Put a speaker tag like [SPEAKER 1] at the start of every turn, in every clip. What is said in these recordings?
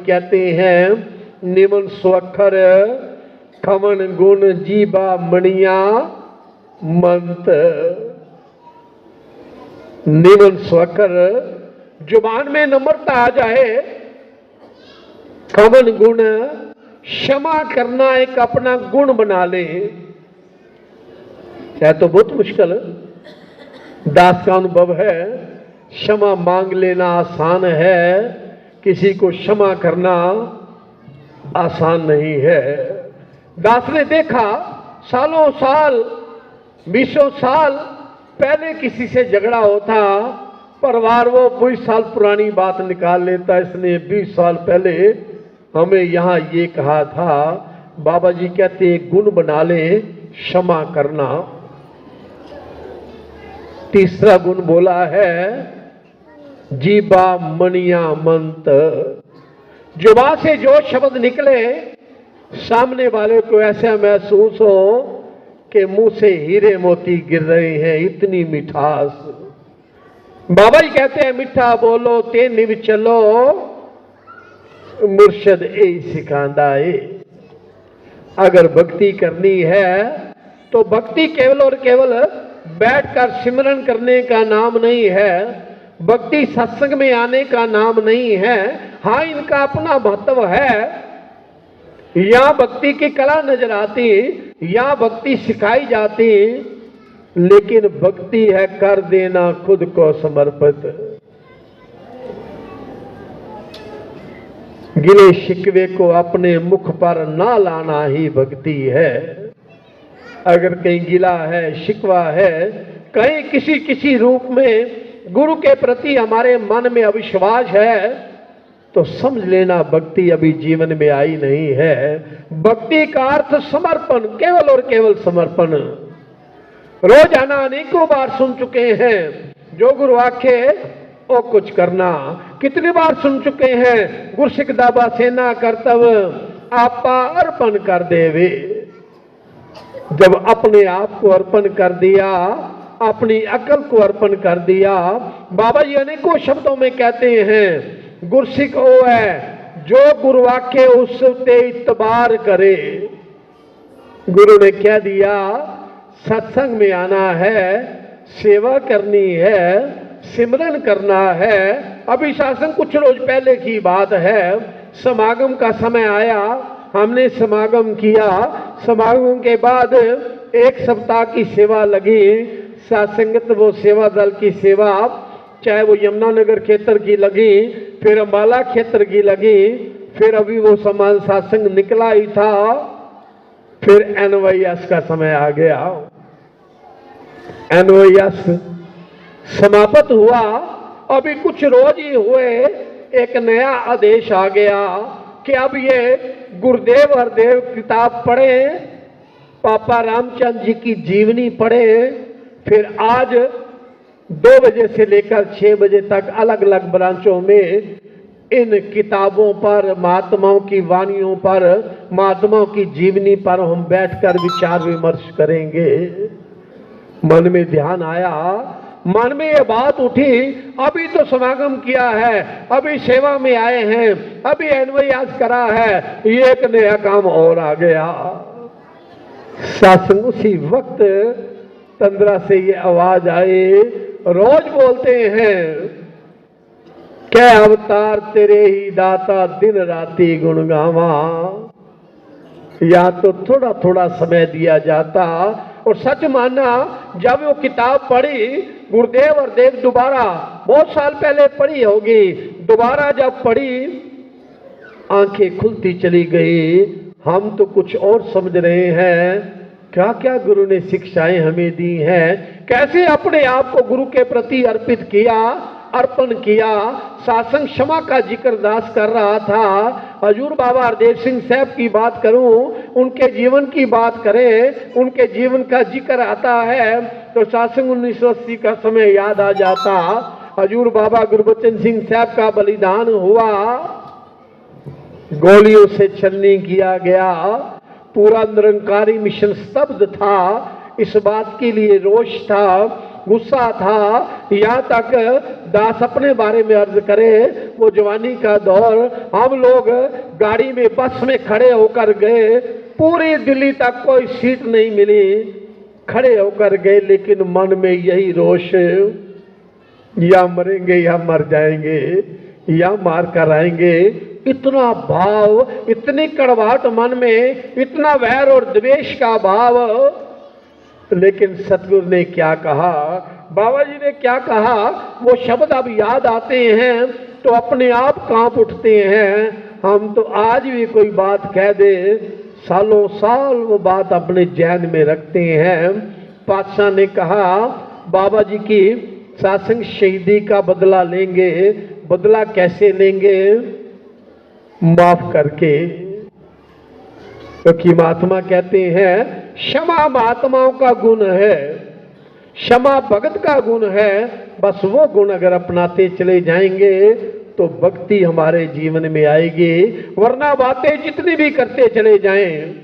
[SPEAKER 1] कहते हैं निमन स्वखर खमन गुण जीवा मणिया मंत। निमन स्वखर, जुबान में नम्रता आ जाए, खमन गुण, क्षमा करना एक अपना गुण बना ले। है तो बहुत मुश्किल, दास का अनुभव है। क्षमा मांग लेना आसान है, किसी को क्षमा करना आसान नहीं है। दास ने देखा सालों साल, 20 साल पहले किसी से झगड़ा होता, परिवार वो 20 साल पुरानी बात निकाल लेता। इसने 20 साल पहले हमें यहां ये कहा था। बाबा जी कहते गुण बना ले क्षमा करना। तीसरा गुण बोला है जीवा मणिया मंत। जुबान से जो शब्द निकले सामने वाले को ऐसा महसूस हो कि मुंह से हीरे मोती गिर रहे हैं, इतनी मिठास। बाबा जी कहते हैं मिठा बोलो ते निव चलो, मुर्शद यही सिखांदा है। अगर भक्ति करनी है तो भक्ति केवल और केवल बैठकर सिमरन करने का नाम नहीं है, भक्ति सत्संग में आने का नाम नहीं है। हाँ, इनका अपना महत्व है। यहां भक्ति की कला नजर आती, यहां भक्ति सिखाई जाती, लेकिन भक्ति है कर देना खुद को समर्पित। गिले शिकवे को अपने मुख पर ना लाना ही भक्ति है। अगर कहीं गिला है, शिकवा है, कहीं किसी किसी रूप में गुरु के प्रति हमारे मन में अविश्वास है, तो समझ लेना भक्ति अभी जीवन में आई नहीं है। भक्ति का अर्थ समर्पण, केवल और केवल समर्पण। रोजाना अनेकों बार सुन चुके हैं, जो गुरु आखे ओ कुछ करना। कितनी बार सुन चुके हैं, गुरसिख दाबा सेना कर्तव्य आपा अर्पण कर देवे। जब अपने आप को अर्पण कर दिया, अपनी अकल को अर्पण कर दिया, बाबा जी अनेकों शब्दों में कहते हैं गुरसिख ओ है जो गुरु आखे उससे इतबार करे। गुरु ने क्या दिया, सत्संग में आना है, सेवा करनी है, सिमरन करना है। अभी शासन कुछ रोज पहले की बात है, समागम का समय आया, हमने समागम किया। समागम के बाद 1 सप्ताह की सेवा लगी। सासंगत वो सेवा दल की सेवा, चाहे वो यमुनानगर क्षेत्र की लगी, फिर अम्बाला क्षेत्र की लगी, फिर अभी वो समान सासंग निकला ही था, फिर एनवाईएस का समय आ गया। एनवाईएस समाप्त हुआ, अभी कुछ रोज ही हुए, एक नया आदेश आ गया कि अब ये गुरुदेव हरदेव किताब पढ़े, पापा रामचंद्र जी की जीवनी पढ़े। फिर आज 2 बजे से लेकर 6 बजे तक अलग अलग ब्रांचों में इन किताबों पर, महात्माओं की वाणियों पर, महात्माओं की जीवनी पर हम बैठकर विचार विमर्श करेंगे। मन में ध्यान आया, मन में ये बात उठी, अभी तो समागम किया है, अभी सेवा में आए हैं, अभी एनवाईएस करा है, ये एक नया काम और आ गया। सत्संग उसी वक्त तंद्रा से ये आवाज आई, रोज बोलते हैं क्या अवतार तेरे ही दाता दिन राती गुण गावा। या तो थोड़ा थोड़ा समय दिया जाता। और सच मानना, जब वो किताब पढ़ी गुरुदेव और देव, दोबारा बहुत साल पहले पढ़ी होगी, दोबारा जब पढ़ी आंखें खुलती चली गई। हम तो कुछ और समझ रहे हैं, क्या क्या गुरु ने शिक्षाएं हमें दी हैं, कैसे अपने आप को गुरु के प्रति अर्पित किया, अर्पण किया। शासन क्षमा का जिक्र दास कर रहा था। हजूर बाबा हरदेव सिंह साहब की बात करूं, उनके जीवन की बात करें, उनके जीवन का जिक्र आता है तो शासन 1980 का समय याद आ जाता। हजूर बाबा गुरबचन सिंह साहब का बलिदान हुआ, गोलियों से छलनी किया गया, पूरा निरंकारी मिशन स्तब्ध था। इस बात के लिए रोष था, गुस्सा था। यहाँ तक दास अपने बारे में अर्ज करे, वो जवानी का दौर, हम लोग गाड़ी में बस में खड़े होकर गए, पूरी दिल्ली तक कोई सीट नहीं मिली, खड़े होकर गए, लेकिन मन में यही रोष, या मरेंगे या मर जाएंगे या मार कर आएंगे। इतना भाव, इतनी कड़वाहट मन में, इतना वैर और द्वेष का भाव। लेकिन सतगुरु ने क्या कहा, बाबा जी ने क्या कहा, वो शब्द अब याद आते हैं तो अपने आप कांप उठते हैं। हम तो आज भी कोई बात कह दे, सालों साल वो बात अपने जहन में रखते हैं। पातशाह ने कहा, बाबा जी की सत्संग शहीदी का बदला लेंगे। बदला कैसे लेंगे? माफ करके। क्योंकि महात्मा कहते हैं क्षमा महात्माओं का गुण है, क्षमा भगत का गुण है। बस वो गुण अगर अपनाते चले जाएंगे तो भक्ति हमारे जीवन में आएगी, वरना बातें जितनी भी करते चले जाएं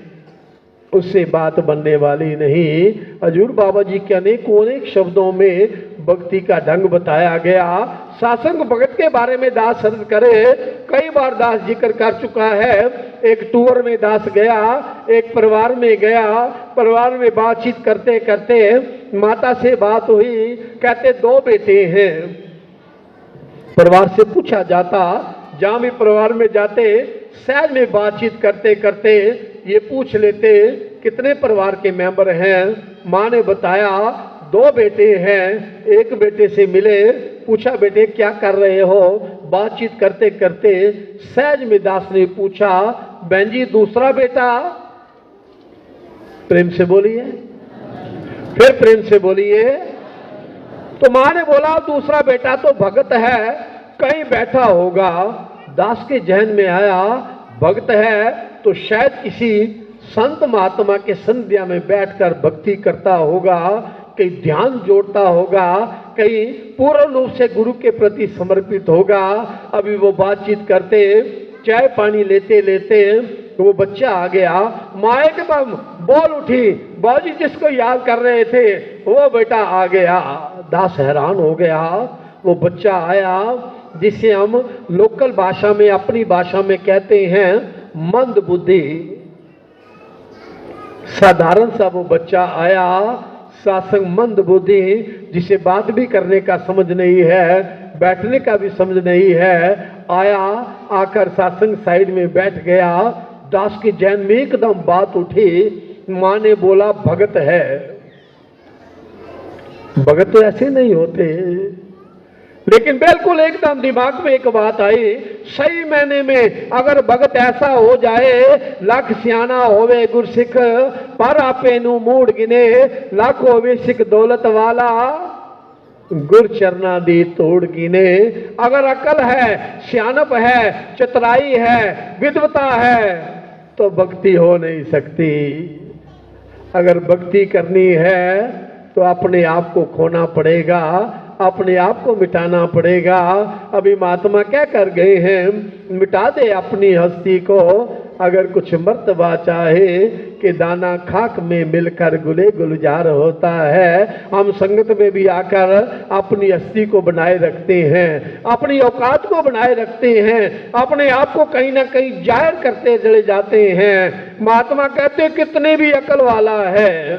[SPEAKER 1] उससे बात बनने वाली नहीं। हजूर बाबा जी के अनेक शब्दों में भक्ति का ढंग बताया गया। सत्संग भगत के बारे में दास अर्ज करे, कई बार दास जिक्र कर चुका है। एक टूर में दास गया, एक परिवार में गया, परिवार में बातचीत करते करते माता से बात हुई, कहते 2 बेटे हैं। परिवार से पूछा जाता, जहां भी परिवार में जाते सहज में बातचीत करते करते ये पूछ लेते कितने परिवार के मेंबर हैं। माँ ने बताया 2 बेटे हैं। एक बेटे से मिले, पूछा बेटे क्या कर रहे हो? बातचीत करते करते सहज में दास ने पूछा, बहन जी दूसरा बेटा? प्रेम से बोलिए, फिर प्रेम से बोलिए। तो माँ ने बोला दूसरा बेटा तो भगत है, कहीं बैठा होगा। दास के जहन में आया भगत है तो शायद किसी संत महात्मा के संध्या में बैठकर भक्ति करता होगा, कहीं ध्यान जोड़ता होगा, कहीं पूर्ण रूप से गुरु के प्रति समर्पित होगा। अभी वो बातचीत करते, चाय पानी लेते लेते वो बच्चा आ गया। माँ एकदम बोल उठी, बाजी जिसको याद कर रहे थे वो बेटा आ गया। दास हैरान हो गया। वो बच्चा आया जिसे हम लोकल भाषा में, अपनी भाषा में कहते हैं मंद बुद्धि। साधारण सा वो बच्चा आया, सत्संग मंद बुद्धि, जिसे बात भी करने का समझ नहीं है, बैठने का भी समझ नहीं है। आया, आकर सत्संग साइड में बैठ गया। दास के जहन में एकदम बात उठी। माँ ने बोला भगत है। भगत तो ऐसे नहीं होते, लेकिन बिल्कुल एकदम दिमाग में एक बात आई, सही मायने में अगर भगत ऐसा हो जाए, लख सियाना होवे गुरसिख पर आपे नू मूड गिने, लख होवे सिख दौलत वाला गुर चरना दी तोड़ गिने। अगर अकल है, सियानप है, चतुराई है, विद्वता है तो भक्ति हो नहीं सकती। अगर भक्ति करनी है तो अपने आप को खोना पड़ेगा, अपने आप को मिटाना पड़ेगा। अभी महात्मा क्या कर गए हैं, मिटा दे अपनी हस्ती को। अगर कुछ मर्तबा चाहे कि दाना खाक में मिलकर गुले गुलजार होता है, हम संगत में भी आकर अपनी हस्ती को बनाए रखते हैं, अपनी औकात को बनाए रखते हैं, अपने आप को कहीं ना कहीं जाहिर करते चले जाते हैं। महात्मा कहते कितने भी अकल वाला है,